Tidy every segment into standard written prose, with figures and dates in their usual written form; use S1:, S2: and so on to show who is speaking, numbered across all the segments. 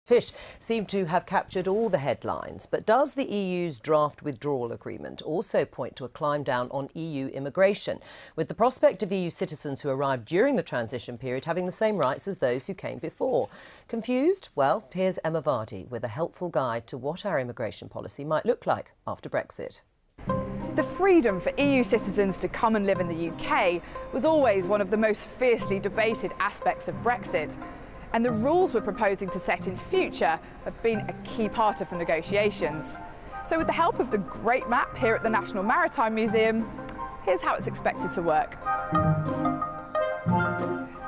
S1: Fish seem to have captured all the headlines, but does the EU's draft withdrawal agreement also point to a climb down on EU immigration, with the prospect of EU citizens who arrived during the transition period having the same rights as those who came before? Confused? Well, here's Emma Vardy with a helpful guide to what our immigration policy might look like after Brexit.
S2: The freedom for EU citizens to come and live in the UK was always one of the most fiercely debated aspects of Brexit. And the rules we're proposing to set in future have been a key part of the negotiations. So with the help of the great map here at the National Maritime Museum, here's how it's expected to work.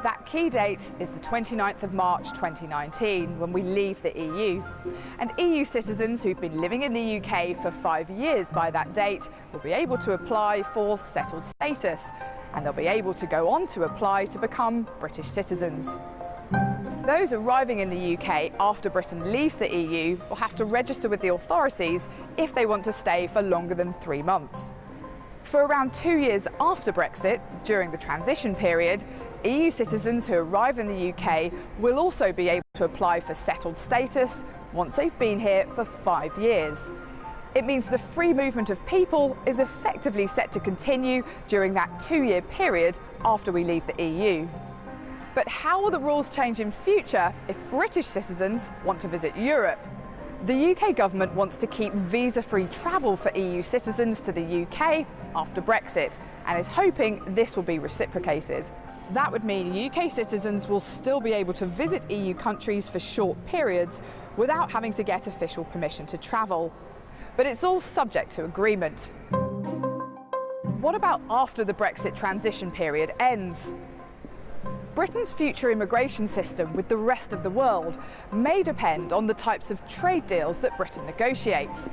S2: That key date is the 29th of March 2019, when we leave the EU. And EU citizens who've been living in the UK for 5 years by that date will be able to apply for settled status, and they'll be able to go on to apply to become British citizens. Those arriving in the UK after Britain leaves the EU will have to register with the authorities if they want to stay for longer than 3 months. For around 2 years after Brexit, during the transition period, EU citizens who arrive in the UK will also be able to apply for settled status once they've been here for 5 years. It means the free movement of people is effectively set to continue during that 2-year period after we leave the EU. But how will the rules change in future if British citizens want to visit Europe? The UK government wants to keep visa-free travel for EU citizens to the UK after Brexit and is hoping this will be reciprocated. That would mean UK citizens will still be able to visit EU countries for short periods without having to get official permission to travel. But it's all subject to agreement. What about after the Brexit transition period ends? Britain's future immigration system with the rest of the world may depend on the types of trade deals that Britain negotiates.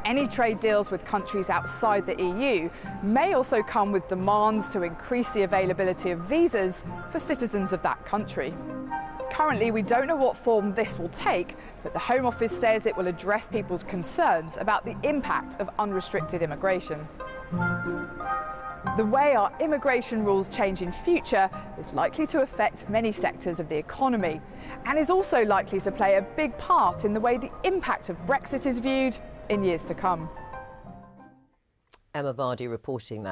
S2: Any trade deals with countries outside the EU may also come with demands to increase the availability of visas for citizens of that country. Currently, we don't know what form this will take, but the Home Office says it will address people's concerns about the impact of unrestricted immigration. The way our immigration rules change in future is likely to affect many sectors of the economy and is also likely to play a big part in the way the impact of Brexit is viewed in years to come.
S1: Emma Vardy reporting that.